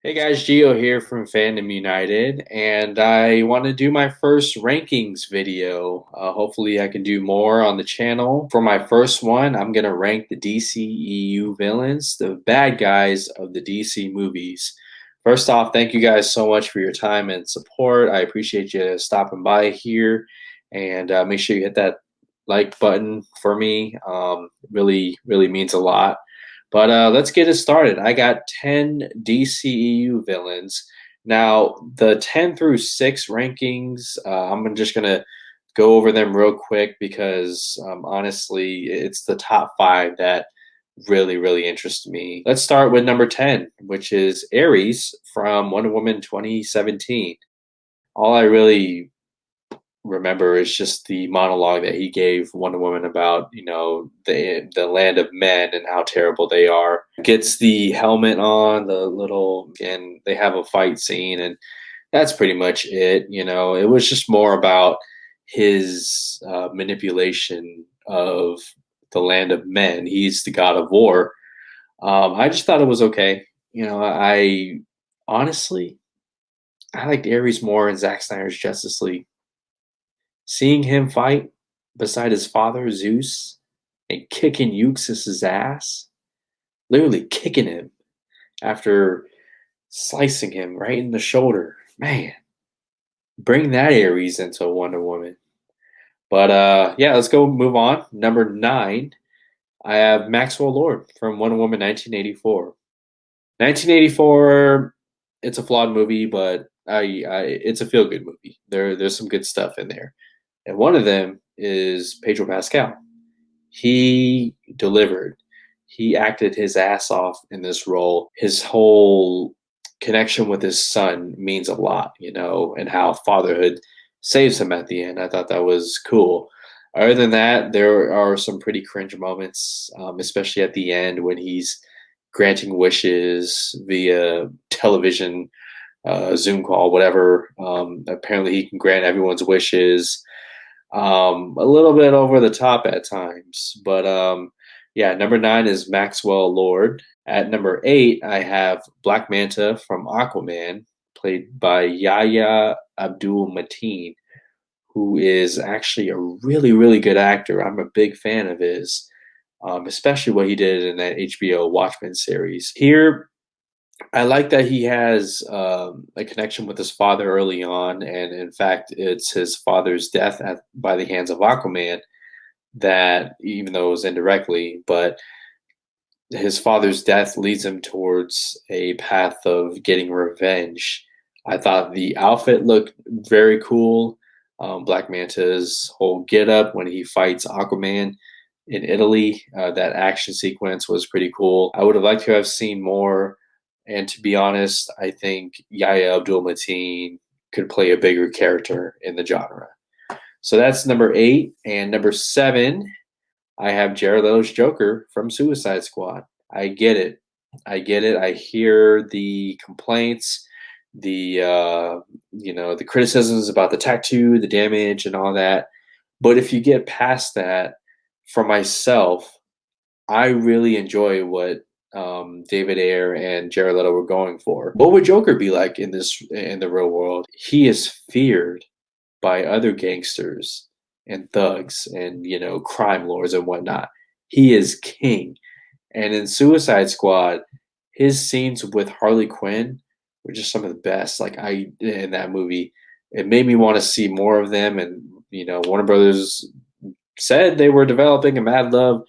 Hey guys, Gio here from Fandom United, and I want to do my first rankings video. Hopefully, I can do more on the channel. For my first one, I'm going to rank the DCEU villains, the bad guys of the DC movies. First off, thank you guys so much for your time and support. I appreciate you stopping by here, and make sure you hit that like button for me. Really, really means a lot. But let's get it started. I got 10 DCEU villains. Now, the 10 through 6 rankings, I'm just going to go over them real quick because honestly, it's the top 5 that really, really interest me. Let's start with number 10, which is Ares from Wonder Woman 2017. All I really remember is just the monologue that he gave Wonder Woman about, the land of men and how terrible they are. Gets the helmet on, and they have a fight scene, and that's pretty much it. It was just more about his manipulation of the land of men. He's the god of war. I just thought it was okay. I honestly I liked Ares more in Zack Snyder's Justice League. Seeing him fight beside his father, Zeus, and kicking Euxus's ass, literally kicking him after slicing him right in the shoulder. Man, bring that Ares into Wonder Woman. But yeah, let's go move on. Number 9, I have Maxwell Lord from Wonder Woman 1984. 1984, it's a flawed movie, but it's a feel good movie. There's some good stuff in there. And one of them is Pedro Pascal. He delivered. He acted his ass off in this role. His whole connection with his son means a lot, and how fatherhood saves him at the end. I thought that was cool. Other than that, there are some pretty cringe moments, especially at the end when he's granting wishes via television, Zoom call, whatever. Apparently, he can grant everyone's wishes. A little bit over the top at times, but yeah, number 9 is Maxwell Lord. At number 8, I have Black Manta from Aquaman, played by Yahya Abdul Mateen, who is actually a really, really good actor. I'm a big fan of his, especially what he did in that HBO Watchmen series. Here, I like that he has a connection with his father early on, and in fact, it's his father's death by the hands of Aquaman that, even though it was indirectly, but his father's death leads him towards a path of getting revenge. I thought the outfit looked very cool. Black Manta's whole get up when he fights Aquaman in Italy, that action sequence was pretty cool. I would have liked to have seen more. And to be honest, I think Yahya Abdul Mateen could play a bigger character in the genre. So that's number 8. And number 7, I have Jared Leto's Joker from Suicide Squad. I get it. I get it. I hear the complaints, the criticisms about the tattoo, the damage, and all that. But if you get past that, for myself, I really enjoy what David Ayer and Jared Leto were going for. What would Joker be like in the real world? He is feared by other gangsters and thugs and crime lords and whatnot. He is king. And in Suicide Squad, his scenes with Harley Quinn were just some of the best. In that movie, it made me want to see more of them. And Warner Brothers said they were developing a Mad Love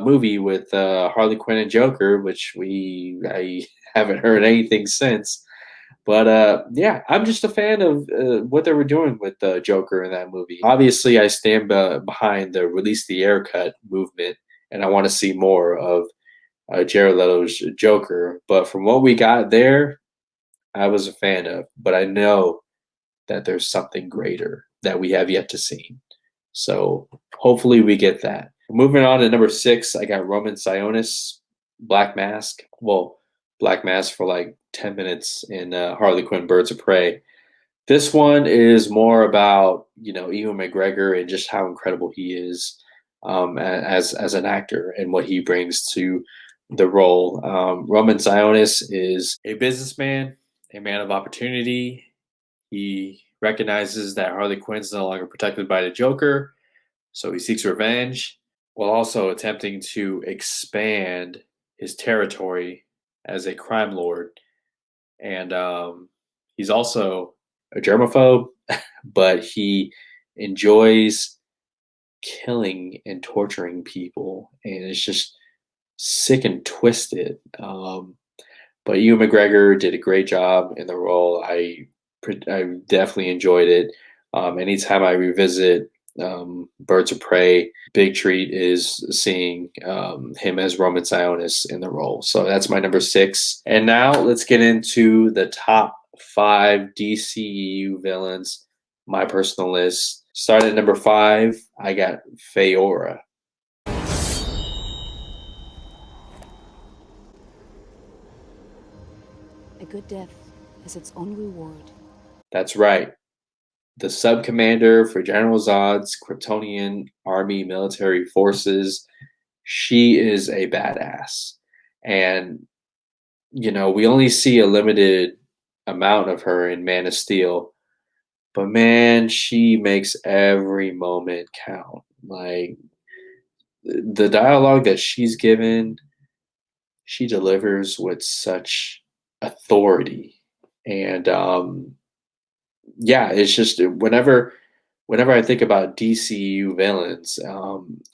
movie with Harley Quinn and Joker, which I haven't heard anything since. But yeah, I'm just a fan of what they were doing with Joker in that movie. Obviously, I stand behind the release the air cut movement, and I want to see more of Jared Leto's Joker. But from what we got there, I was a fan of. But I know that there's something greater that we have yet to see. So hopefully we get that. Moving on to number 6, I got Roman Sionis, Black Mask. Well, Black Mask for like 10 minutes in Harley Quinn Birds of Prey. This one is more about, Ewan McGregor and just how incredible he is as an actor and what he brings to the role. Roman Sionis is a businessman, a man of opportunity. He recognizes that Harley Quinn is no longer protected by the Joker, so he seeks revenge while also attempting to expand his territory as a crime lord. And he's also a germaphobe, but he enjoys killing and torturing people, and it's just sick and twisted. But Ewan McGregor did a great job in the role. I definitely enjoyed it. Anytime I revisit Birds of Prey, big treat is seeing him as Roman Sionis in the role. So that's my number 6. And now let's get into the top 5 DCEU villains, my personal list. Starting at number 5, I got Feora. A good death has its own reward. That's right. The sub-commander for General Zod's Kryptonian Army Military Forces. She is a badass. And, you know, we only see a limited amount of her in Man of Steel. But, man, she makes every moment count. Like, the dialogue that she's given, she delivers with such authority. And, yeah, it's just whenever I think about DCU villains,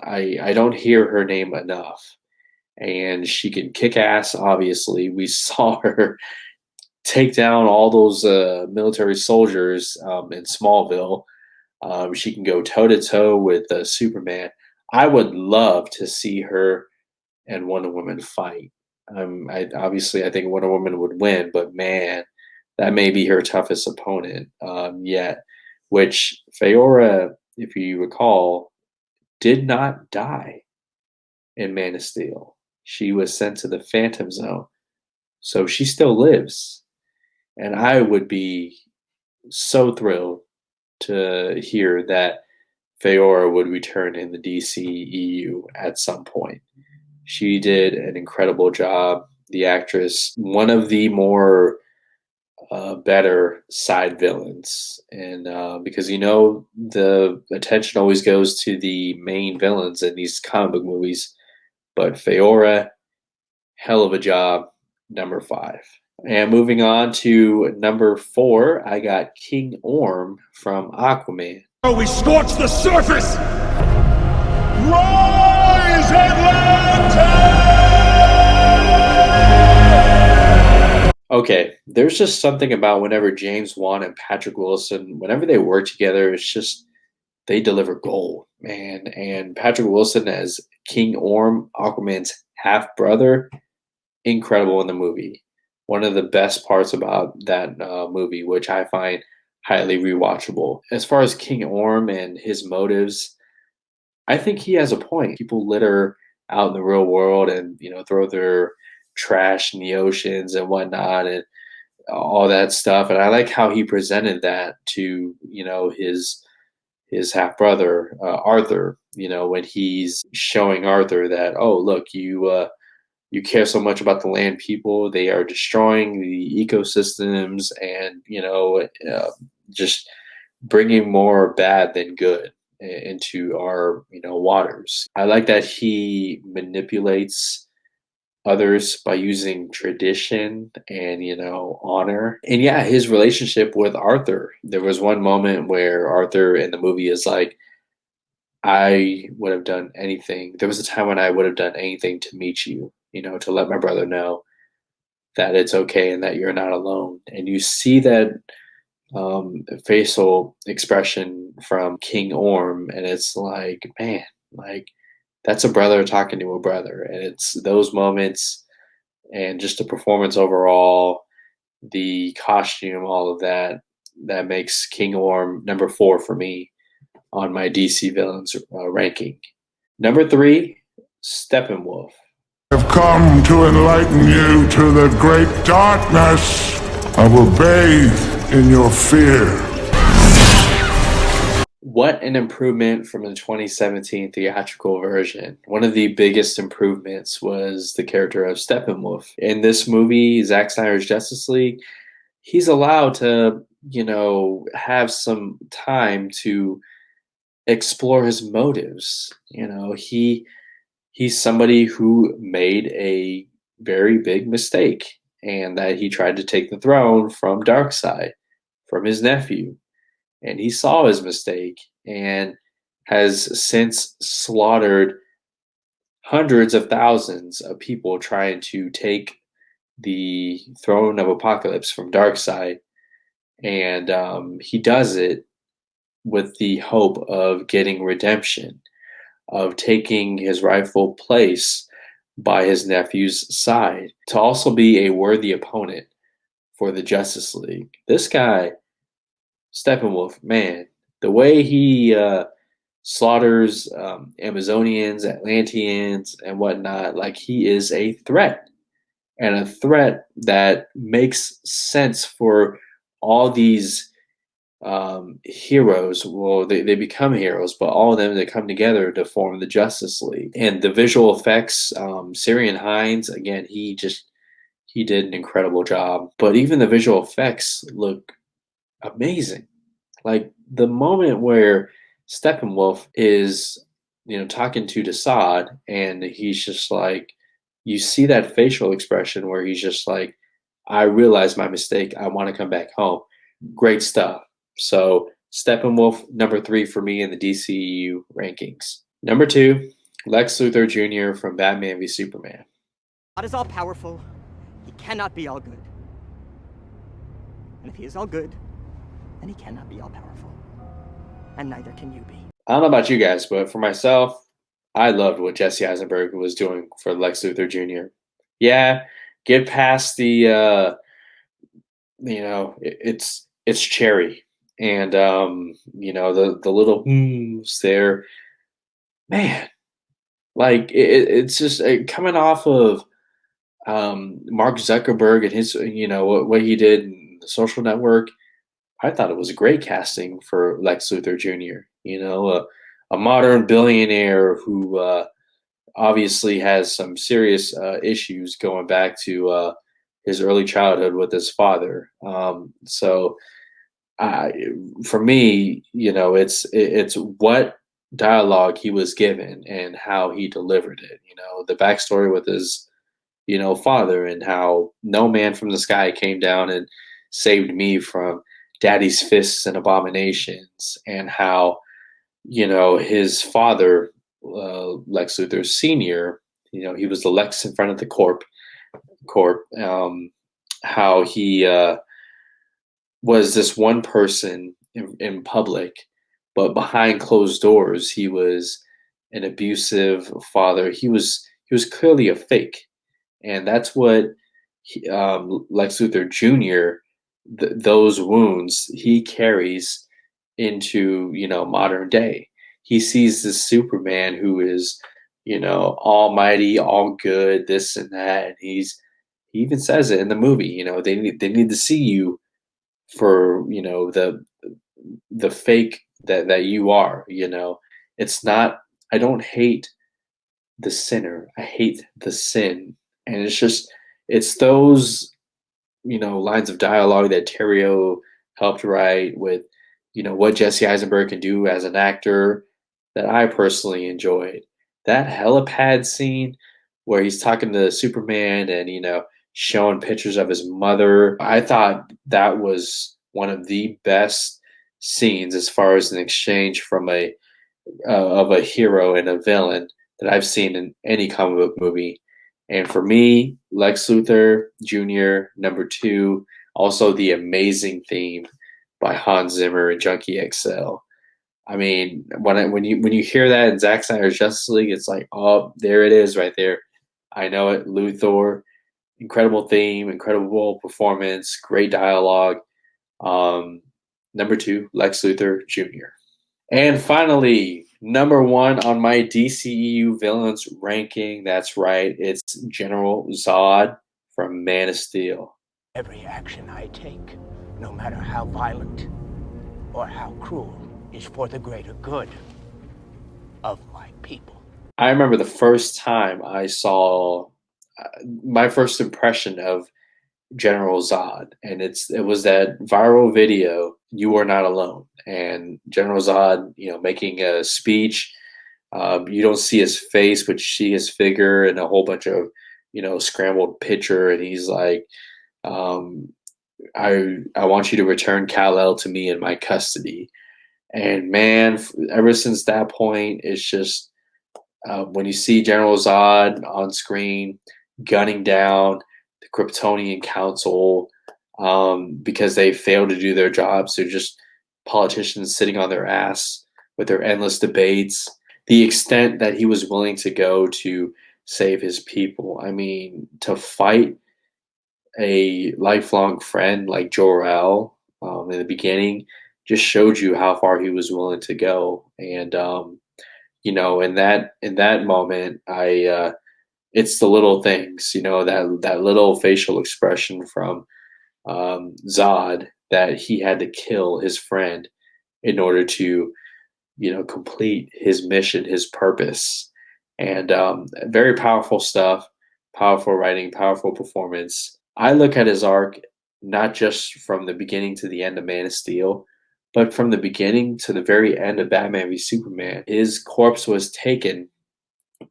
I don't hear her name enough. And she can kick ass, obviously. We saw her take down all those military soldiers in Smallville. She can go toe-to-toe with Superman. I would love to see her and Wonder Woman fight. I think Wonder Woman would win, but man, that may be her toughest opponent yet. Which Feora, if you recall, did not die in Man of Steel. She was sent to the Phantom Zone, so she still lives. And I would be so thrilled to hear that Feora would return in the DCEU at some point. She did an incredible job. The actress, one of the more better side villains, and because the attention always goes to the main villains in these comic book movies, but Feora, hell of a job, number 5. And moving on to number 4, I got King Orm from Aquaman. Oh, we scorch the surface! Rise, Atlanta! Okay, there's just something about whenever James Wan and Patrick Wilson, whenever they work together, it's just they deliver gold, man. And Patrick Wilson as King Orm, Aquaman's half brother, incredible in the movie. One of the best parts about that movie, which I find highly rewatchable. As far as King Orm and his motives, I think he has a point. People litter out in the real world and throw their trash in the oceans and whatnot and all that stuff. And I like how he presented that to his half brother Arthur. When he's showing Arthur that, oh look, you care so much about the land people. They are destroying the ecosystems and, just bringing more bad than good into our, waters. I like that he manipulates others by using tradition and, honor. And yeah, his relationship with Arthur. There was one moment where Arthur in the movie is like, I would have done anything. There was a time when I would have done anything to meet you, to let my brother know that it's okay and that you're not alone. And you see that facial expression from King Orm, and it's like, man, like that's a brother talking to a brother. And it's those moments and just the performance overall, the costume, all of that makes King Orm number 4 for me on my DC villains ranking. Number 3, Steppenwolf. I've come to enlighten you to the great darkness. I will bathe in your fear. What an improvement from the 2017 theatrical version. One of the biggest improvements was the character of Steppenwolf. In this movie, Zack Snyder's Justice League, he's allowed to, have some time to explore his motives. He's somebody who made a very big mistake, and that he tried to take the throne from Darkseid, from his nephew. And he saw his mistake and has since slaughtered hundreds of thousands of people trying to take the throne of Apocalypse from Darkseid. And he does it with the hope of getting redemption, of taking his rightful place by his nephew's side, to also be a worthy opponent for the Justice League. This guy, Steppenwolf, man, the way he slaughters Amazonians, Atlanteans, and whatnot, like, he is a threat, and a threat that makes sense for all these heroes. Well, they become heroes, but all of them, they come together to form the Justice League. And the visual effects, Syrian Hines, again, he did an incredible job. But even the visual effects look amazing. Like, the moment where Steppenwolf is, talking to Desaad, and he's just like, you see that facial expression where he's just like, I realize my mistake. I want to come back home. Great stuff. So Steppenwolf, number 3 for me in the DCEU rankings. Number 2, Lex Luthor Jr. from Batman v Superman. God is all powerful. He cannot be all good. And if he is all good, then he cannot be all powerful. And neither can you be. I don't know about you guys, but for myself, I loved what Jesse Eisenberg was doing for Lex Luthor Jr. Yeah, get past the, it's cherry, and the little there, man. Like, it's just coming off of Mark Zuckerberg and his, what he did in The Social Network. I thought it was a great casting for Lex Luthor Jr. A modern billionaire who obviously has some serious issues going back to his early childhood with his father. So for me, it's what dialogue he was given and how he delivered it. The backstory with his, father, and how no man from the sky came down and saved me from daddy's fists and abominations, and how, his father, Lex Luthor Sr., he was the Lex in front of the Corp, how he was this one person in public, but behind closed doors, he was an abusive father. He was clearly a fake, and that's what Lex Luthor Jr. Those wounds he carries into modern day. He sees this Superman who is almighty, all good, this and that, and he even says it in the movie. They need to see you for the fake that you are. It's not. I don't hate the sinner. I hate the sin, and it's those lines of dialogue that Terrio helped write with what Jesse Eisenberg can do as an actor that I personally enjoyed. That helipad scene where he's talking to Superman and showing pictures of his mother, I thought that was one of the best scenes as far as an exchange from of a hero and a villain that I've seen in any comic book movie. And for me, Lex Luthor Jr., number 2, also the amazing theme by Hans Zimmer and Junkie XL. I mean, when you hear that in Zack Snyder's Justice League, it's like, oh, there it is right there. I know it. Luthor, incredible theme, incredible performance, great dialogue. Number 2, Lex Luthor Jr. And finally, number 1 on my DCEU villains ranking. That's right, it's General Zod from Man of Steel. Every action I take, no matter how violent or how cruel, is for the greater good of my people. I remember the first time I saw my first impression of General Zod, and it was that viral video, "You Are Not Alone," and General Zod, making a speech. You don't see his face, but you see his figure and a whole bunch of scrambled picture, and he's like, um, I want you to return Kal-El to me in my custody. And man, ever since that point, it's just when you see General Zod on screen gunning down the Kryptonian Council because they failed to do their jobs, they're just politicians sitting on their ass with their endless debates. The extent that he was willing to go to save his people. I mean, to fight a lifelong friend like Jor-El in the beginning just showed you how far he was willing to go. And in that moment, it's the little things, that little facial expression from Zod that he had to kill his friend in order to complete his mission, his purpose. And very powerful stuff, powerful writing, powerful performance. I look at his arc not just from the beginning to the end of Man of Steel, but from the beginning to the very end of Batman v Superman. His corpse was taken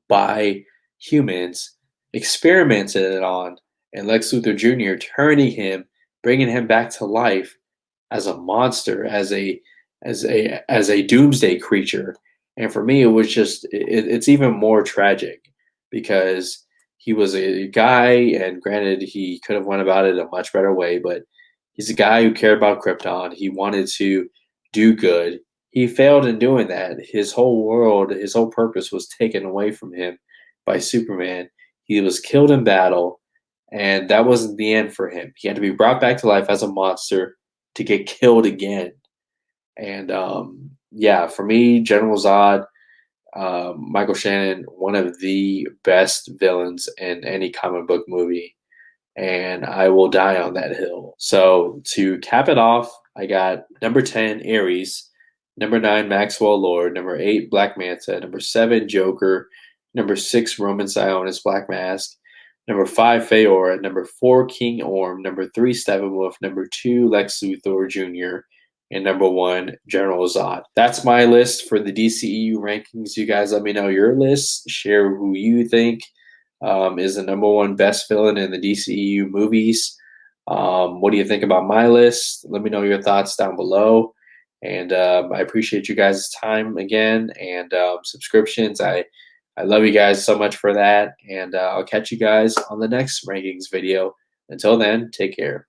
by humans, experimented on, and Lex Luthor Jr. turning him, bringing him back to life as a monster, as a doomsday creature. And for me, it was just it's even more tragic because he was a guy, and granted, he could have went about it a much better way, but he's a guy who cared about Krypton. He wanted to do good. He failed in doing that. His whole world, his whole purpose was taken away from him by Superman. He was killed in battle, and that wasn't the end for him. He had to be brought back to life as a monster to get killed again. And yeah, for me, General Zod, Michael Shannon, one of the best villains in any comic book movie, and I will die on that hill. So to cap it off, I got number 10, Ares, number 9, Maxwell Lord, number 8, Black Manta, number 7, Joker, number 6, Roman Sionis, Black Mask, number 5, Feora, number 4, King Orm, number 3, Steppenwolf, number 2, Lex Luthor Jr., and number 1, General Zod. That's my list for the DCEU rankings. You guys let me know your list. Share who you think is the number 1 best villain in the DCEU movies. What do you think about my list? Let me know your thoughts down below. And I appreciate you guys' time again, and subscriptions. I love you guys so much for that. And I'll catch you guys on the next rankings video. Until then, take care.